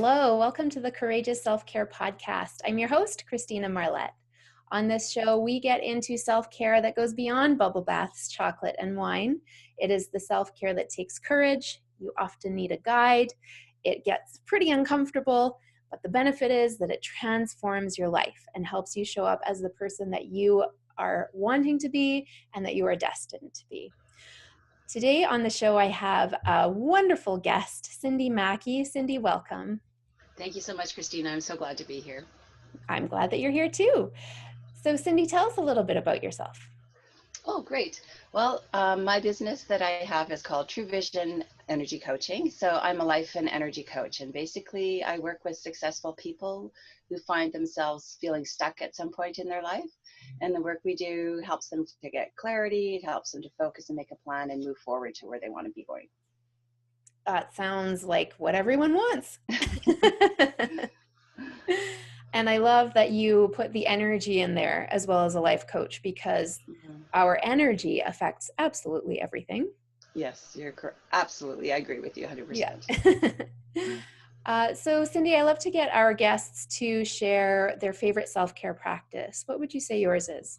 Hello, welcome to the Courageous Self-Care Podcast. I'm your host, Christina Marlette. On this show, we get into self-care that goes beyond bubble baths, chocolate, and wine. It is the self-care that takes courage. You often need a guide. It gets pretty uncomfortable, but the benefit is that it transforms your life and helps you show up as the person that you are wanting to be and that you are destined to be. Today on the show, I have a wonderful guest, Cindy Maki. Cindy, welcome. Thank you so much, Christina. I'm so glad to be here. I'm glad that you're here too. So Cindy, tell us a little bit about yourself. Oh, great. Well, my business that I have is called True Vision Energy Coaching. So I'm a life and energy coach. And basically, I work with successful people who find themselves feeling stuck at some point in their life. And the work we do helps them to get clarity. It helps them to focus and make a plan and move forward to where they want to be going. That sounds like what everyone wants. And I love that you put the energy in there as well as a life coach, because our energy affects absolutely everything. Yes, you're correct. Absolutely. I agree with you 100%. Yeah. So Cindy, I love to get our guests to share their favorite self-care practice. What would you say yours is?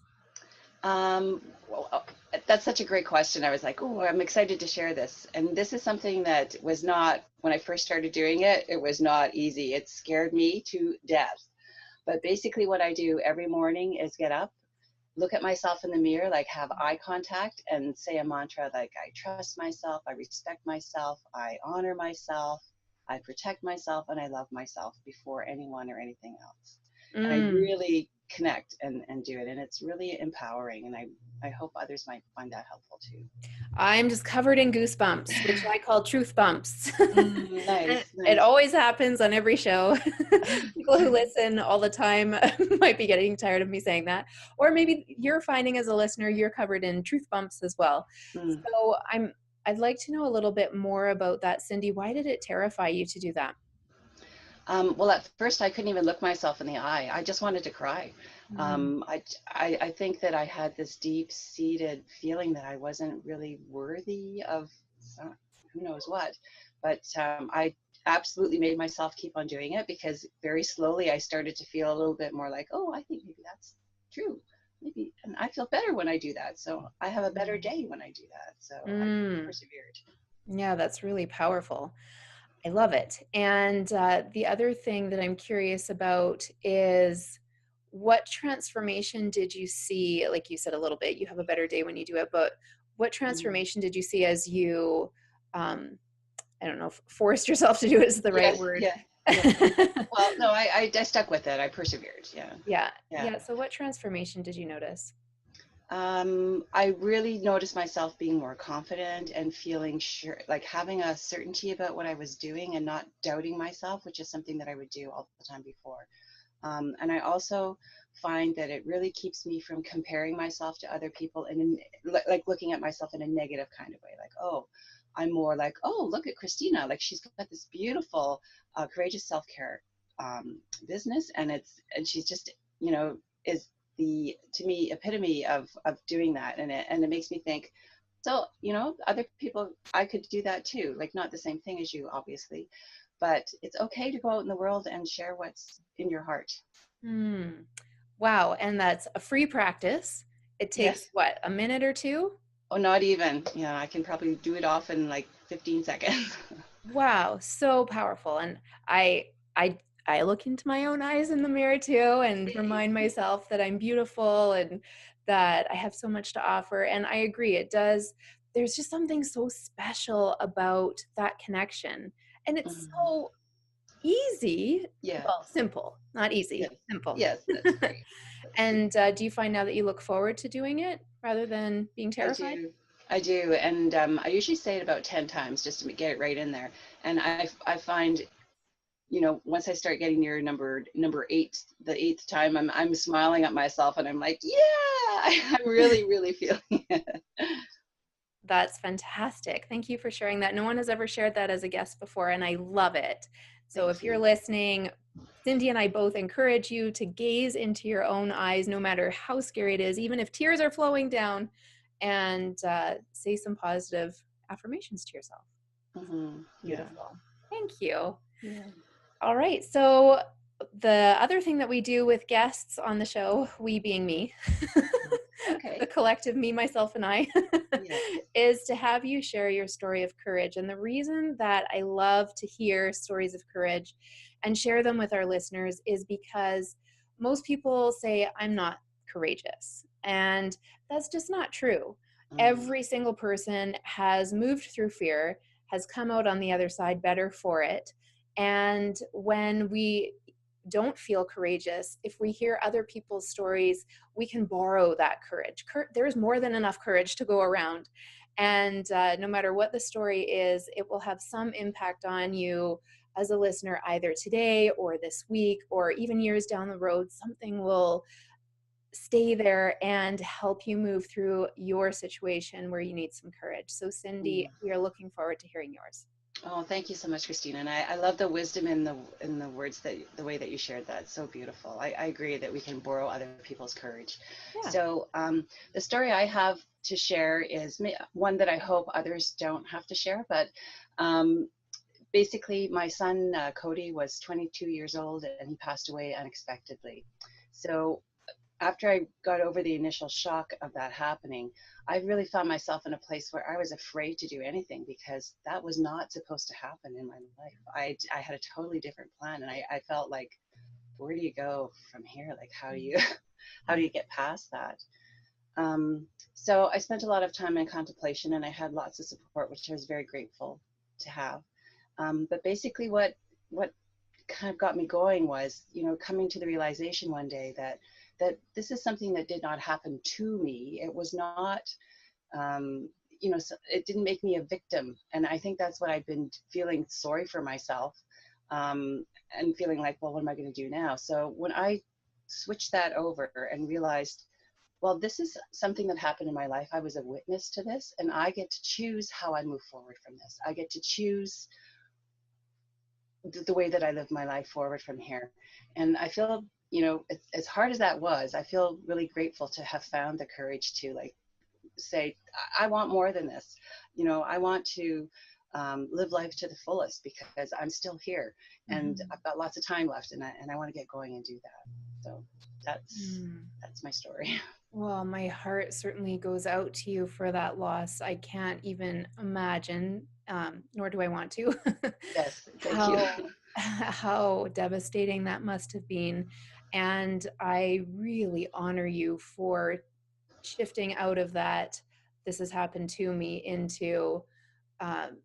Well, that's such a great question. I was like, oh, I'm excited to share this. And this is something that was not, when I first started doing it, it was not easy. It scared me to death. But basically what I do every morning is get up, look at myself in the mirror, like have eye contact and say a mantra like, I trust myself, I respect myself, I honor myself, I protect myself, and I love myself before anyone or anything else. And I really connect and do it. And it's really empowering. And I hope others might find that helpful too. I'm just covered in goosebumps, which I call truth bumps. Nice. It always happens on every show. People who listen all the time might be getting tired of me saying that. Or maybe you're finding as a listener, you're covered in truth bumps as well. So I'd like to know a little bit more about that. Cindy, why did it terrify you to do that? Well, at first I couldn't even look myself in the eye. I just wanted to cry. I think that I had this deep-seated feeling that I wasn't really worthy of who knows what. But I absolutely made myself keep on doing it, because very slowly I started to feel a little bit more like, oh, I think maybe that's true. Maybe, and I feel better when I do that. So I have a better day when I do that. So I persevered. Yeah, that's really powerful. I love it. And the other thing that I'm curious about is, what transformation did you see? Like you said a little bit, you have a better day when you do it, but what transformation did you see as you, I don't know if forced yourself to do it is the right word. Yeah. Well, no, I stuck with it. I persevered. Yeah. So what transformation did you notice? I really noticed myself being more confident and feeling sure, like having a certainty about what I was doing and not doubting myself, which is something that I would do all the time before. And I also find that it really keeps me from comparing myself to other people and like looking at myself in a negative kind of way, like, oh, I'm more like, oh, look at Christina, like she's got this beautiful, courageous self-care business, and she's just, is the, to me, epitome of doing that. And it makes me think, so, other people, I could do that too, like not the same thing as you, obviously, but it's okay to go out in the world and share what's in your heart. Wow. And that's a free practice. It takes what, a minute or two? Oh, not even. Yeah, I can probably do it off in like 15 seconds. Wow, so powerful. And I look into my own eyes in the mirror too and remind myself that I'm beautiful and that I have so much to offer. And I agree, it does. There's just something so special about that connection. And it's so easy. Yeah. Well, simple, not easy, simple. Yes, that's great. And do you find now that you look forward to doing it rather than being terrified? I do. And I usually say it about 10 times just to get it right in there. And I find, once I start getting near number 8, the 8th time, I'm smiling at myself and I'm like, yeah, I'm really, really feeling it. That's fantastic. Thank you for sharing that. No one has ever shared that as a guest before, and I love it. So if you're listening, Cindy and I both encourage you to gaze into your own eyes, no matter how scary it is, even if tears are flowing down, and say some positive affirmations to yourself. Beautiful. Thank you. All right. So the other thing that we do with guests on the show, we being me, the Okay. collective me, myself, and I, Yes. is to have you share your story of courage. And the reason that I love to hear stories of courage and share them with our listeners is because most people say, I'm not courageous. And that's just not true. Mm, Every single person has moved through fear, has come out on the other side better for it. And when we don't feel courageous, if we hear other people's stories, we can borrow that courage. There's more than enough courage to go around. And no matter what the story is, it will have some impact on you as a listener, either today or this week, or even years down the road. Something will stay there and help you move through your situation where you need some courage. So, Cindy, mm. we are looking forward to hearing yours. Oh, thank you so much, Christina. And I love the wisdom in the words that the way that you shared that. So beautiful. I agree that we can borrow other people's courage. Yeah. So the story I have to share is one that I hope others don't have to share. But um, basically, my son Cody was 22 years old and he passed away unexpectedly. So after I got over the initial shock of that happening, I really found myself in a place where I was afraid to do anything because that was not supposed to happen in my life. I had a totally different plan, and I felt like, where do you go from here? Like, how do you how do you get past that? Um, so I spent a lot of time in contemplation, and I had lots of support, which I was very grateful to have. But basically, what kind of got me going was, coming to the realization one day that this is something that did not happen to me. It was not, um, it didn't make me a victim. And I think that's what I've been feeling sorry for myself, and feeling like, well, what am I going to do now? So when I switched that over and realized, well, this is something that happened in my life. I was a witness to this, and I get to choose how I move forward from this. I get to choose the way that I live my life forward from here. And I feel, as hard as that was, I feel really grateful to have found the courage to like say, I want more than this. I want to live life to the fullest because I'm still here and Mhm. I've got lots of time left, and I want to get going and do that. So that's Mm. that's my story. Well, my heart certainly goes out to you for that loss. I can't even imagine, nor do I want to, Yes, thank you. how how devastating that must have been. And I really honor you for shifting out of that, this has happened to me, into um,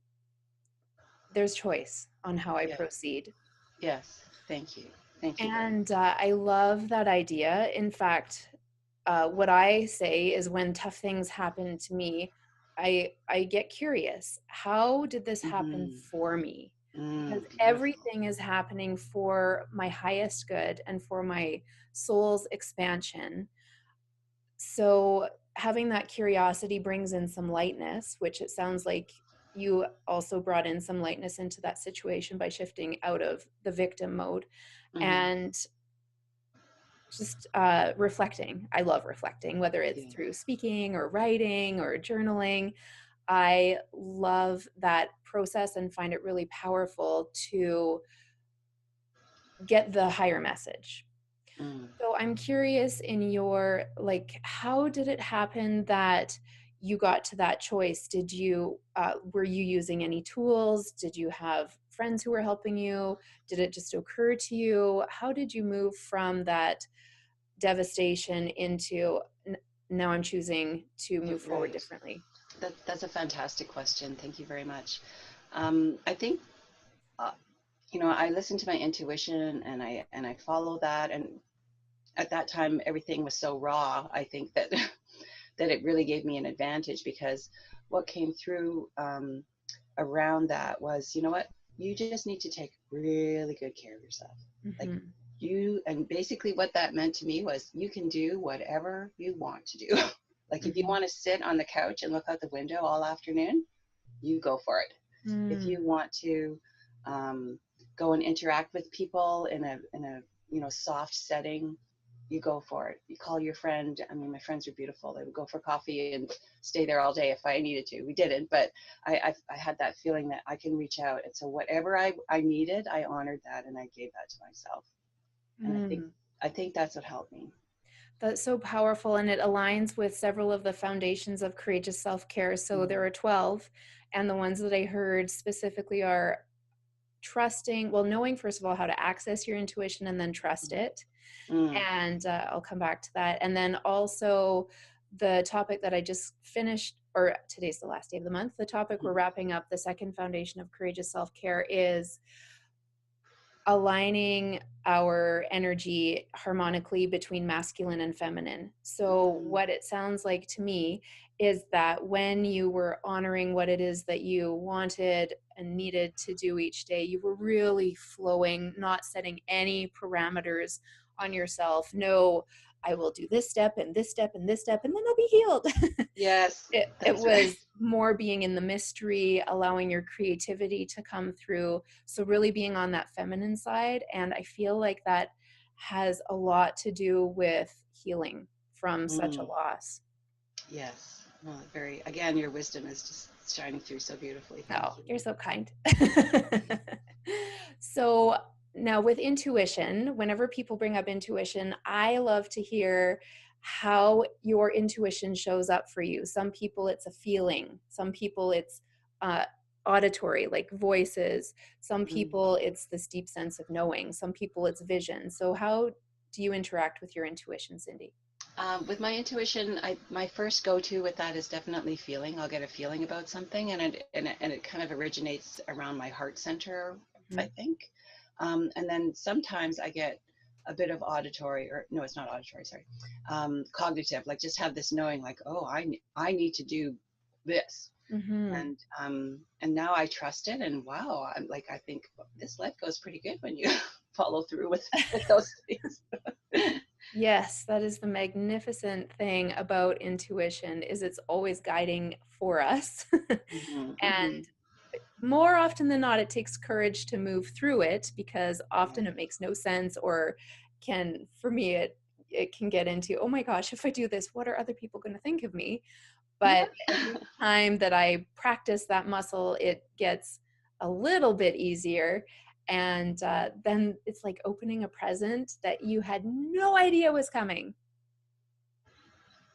there's choice on how I Yeah. proceed. Yes. Thank you very And much. I love that idea. In fact, what I say is when tough things happen to me, I get curious. How did this happen Hmm. for me? Because Beautiful. everything is happening for my highest good and for my soul's expansion. So having that curiosity brings in some lightness, which it sounds like you also brought in some lightness into that situation by shifting out of the victim mode Hmm. and just reflecting. I love reflecting, whether it's Yeah. through speaking or writing or journaling. I love that process and find it really powerful to get the higher message. Mm. So I'm curious, in your, like, how did it happen that you got to that choice? Did you were you using any tools? Did you have friends who were helping you? Did it just occur to you? How did you move from that devastation into now I'm choosing to You're move forward right. differently? That's a fantastic question. Thank you very much. I think uh, I listen to my intuition and I follow that. And at that time, everything was so raw. I think that that it really gave me an advantage because what came through around that was, you know what, you just need to take really good care of yourself. Like Hmm. and basically what that meant to me was you can do whatever you want to do. Like if you Hmm. want to sit on the couch and look out the window all afternoon, you go for it. If Mm. you want to um, go and interact with people in a soft setting, you go for it. You call your friend. I mean, my friends are beautiful. They would go for coffee and stay there all day if I needed to. We didn't, but I had that feeling that I can reach out. And so whatever I needed, I honored that and I gave that to myself. And Mm. I think that's what helped me. That's so powerful, and it aligns with several of the foundations of courageous self-care. So there Mm, are 12, and the ones that I heard specifically are trusting, well, knowing first of all how to access your intuition and then trust mm, it. mm, And I'll come back to that. And then also the topic that I just finished, or today's the last day of the month, the topic we're mm, wrapping up, the second foundation of courageous self-care, is aligning our energy harmonically between masculine and feminine. So, mm, what it sounds like to me is that when you were honoring what it is that you wanted and needed to do each day, you were really flowing, not setting any parameters on yourself. No, I will do this step and this step and this step, and then I'll be healed. yes, It that's right. was more being in the mystery, allowing your creativity to come through. So really being on that feminine side. And I feel like that has a lot to do with healing from such a Mm, loss. yes. Well, very, again, your wisdom is just shining through so beautifully. Thank Oh, you. you're so kind. So now with intuition, whenever people bring up intuition, I love to hear how your intuition shows up for you. Some people it's a feeling, some people it's uh, auditory, like voices, some Mm. people it's this deep sense of knowing, some people it's vision. So how do you interact with your intuition, Cindy? With my intuition, my first go-to with that is definitely feeling. I'll get a feeling about something, and it kind of originates around my heart center, I Mhm. think. And then sometimes I get a bit of auditory, or no, it's not auditory, sorry, cognitive. Like just have this knowing, like, oh, I need to do this, Mhm. and now I trust it, and wow, I'm like I think this life goes pretty good when you follow through with those things. Yes, that is the magnificent thing about intuition is it's always guiding for us. Hmm, And hmm. more often than not, it takes courage to move through it because often Yeah. it makes no sense or can, for me, it can get into, oh my gosh, if I do this, what are other people going to think of me? Yeah. But every time that I practice that muscle, it gets a little bit easier. And then it's like opening a present that you had no idea was coming.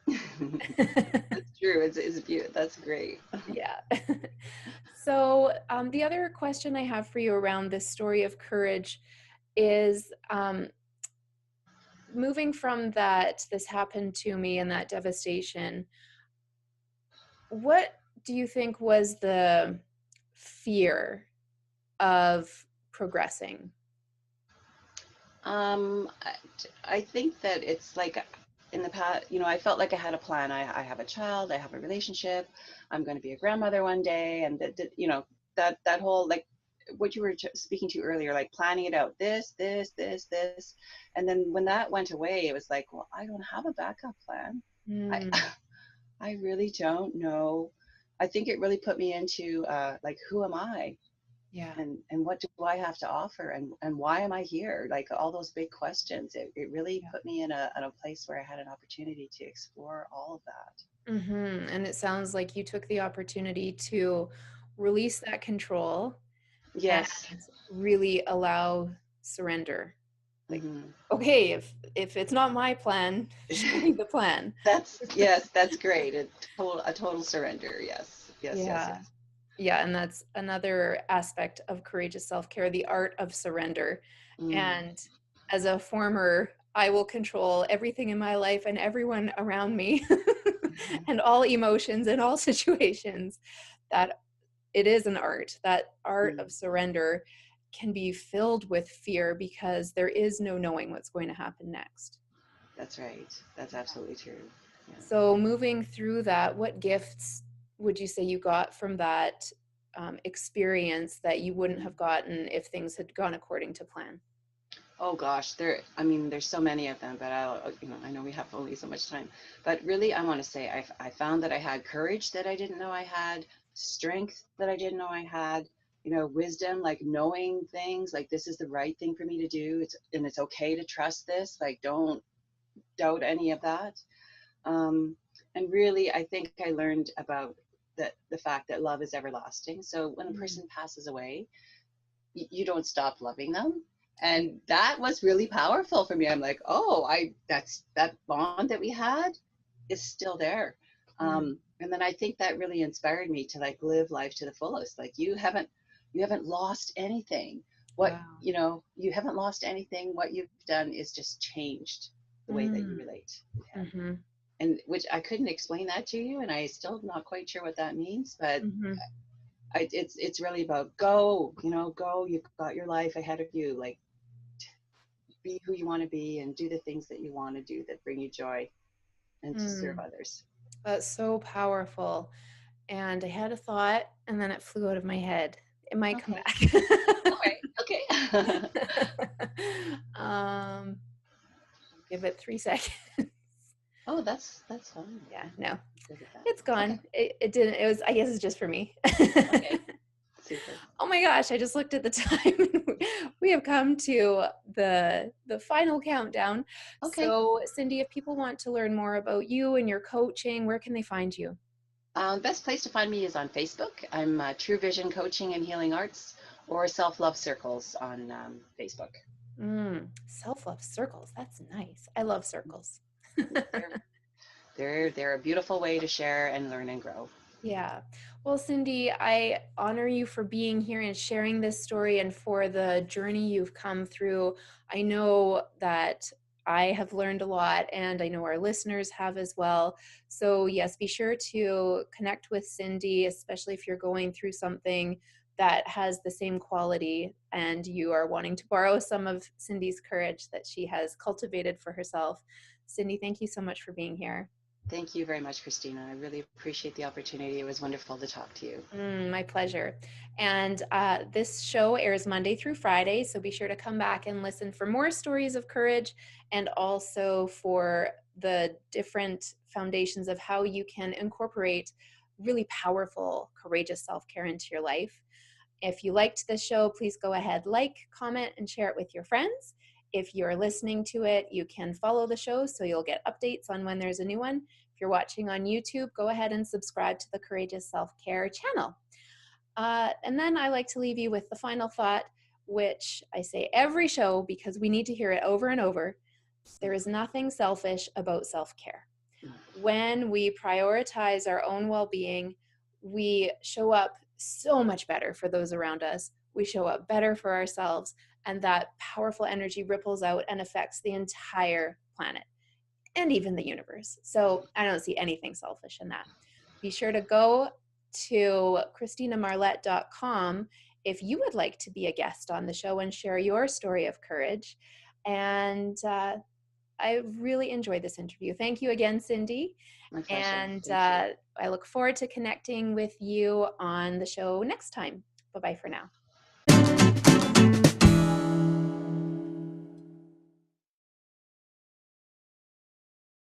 That's true. It's beautiful. That's great. Yeah. So, the other question I have for you around this story of courage is moving from that, this happened to me and that devastation. What do you think was the fear of progressing? I, I think that it's like in the past, I felt like I had a plan. I have a child, I have a relationship, I'm going to be a grandmother one day, and that whole like what you were speaking to earlier, like planning it out, this, and then when that went away, it was like, well, I don't have a backup plan. I Mm, I really don't know. I think it really put me into like, who am I? yeah. And what do I have to offer, and why am I here? Like all those big questions. It really Yeah. put me in a place where I had an opportunity to explore all of that. And it sounds like you took the opportunity to release that control and Yes. really allow surrender. Like, Hmm. okay, if it's not my plan, show me the plan. That's yes, that's great. A total surrender. Yes. Yes, yes, Yeah. yes. Yeah, and that's another aspect of courageous self-care, the art of surrender. Mm. And as a former, I will control everything in my life and everyone around me and all emotions and all situations, that it is an art. That art Mm. of surrender can be filled with fear because there is no knowing what's going to happen next. That's right. That's absolutely true. Yeah. So, moving through that, what gifts would you say you got from that experience that you wouldn't Mm. have gotten if things had gone according to plan? Oh gosh, I mean, there's so many of them, but I know we have only so much time. But really, I want to say I found that I had courage that I didn't know I had, strength that I didn't know I had, wisdom, like knowing things, like this is the right thing for me to do. It's okay to trust this. Like, don't. doubt any of that. And really, I think I learned about the fact that love is everlasting. So when a Mm, person passes away, you don't stop loving them. right. And that was really powerful for me. I'm like, oh, that's that bond that we had is still there. Mm, And then I think that really inspired me to like live life to the fullest. Like you haven't lost anything. What, wow. you haven't lost anything. What you've done is just changed the way that you Mm, relate with him. mm-hmm, And which I couldn't explain that to you, and I still not quite sure what that means, but mm-hmm, it's really about go, go. You've got your life ahead of you. Like be who you want to be and do the things that you want to do that bring you joy and to serve mm. others. That's so powerful. And I had a thought and then it flew out of my head. It might come Okay. back. All right. Okay. um, give it 3 seconds. Oh, that's fine. Yeah, no, I'm good with that. it's Okay. gone. It didn't, it was, I guess it's just for me. Okay. Super. Oh my gosh, I just looked at the time. We have come to the final countdown. Okay. So, Cindy, if people want to learn more about you and your coaching, where can they find you? Best place to find me is on Facebook. I'm True Vision Coaching and Healing Arts, or Self Love Circles on Facebook. Self-love circles. That's nice. I love circles. They're they're a beautiful way to share and learn and grow. Yeah. Well, Cindy, I honor you for being here and sharing this story and for the journey you've come through. I know that I have learned a lot, and I know our listeners have as well. So, yes, be sure to connect with Cindy, especially if you're going through something that has the same quality and you are wanting to borrow some of Cindy's courage that she has cultivated for herself. Cindy, thank you so much for being here. Thank you very much, Christina. I really appreciate the opportunity. It was wonderful to talk to you. My pleasure. And this show airs Monday through Friday, so be sure to come back and listen for more stories of courage and also for the different foundations of how you can incorporate really powerful, courageous self care into your life. If you liked this show, please go ahead, like, comment, and share it with your friends. If you're listening to it, you can follow the show so you'll get updates on when there's a new one. If you're watching on YouTube, go ahead and subscribe to the Courageous Self Care channel. And then I like to leave you with the final thought, which I say every show because we need to hear it over and over. There is nothing selfish about self care. When we prioritize our own well being, we show up so much better for those around us. We show up better for ourselves, and that powerful energy ripples out and affects the entire planet and even the universe. So I don't see anything selfish in that. Be sure to go to ChristinaMarlette.com if you would like to be a guest on the show and share your story of courage. And I really enjoyed this interview. Thank you again, Cindy. My pleasure. And Thank you. I look forward to connecting with you on the show next time. Bye bye for now.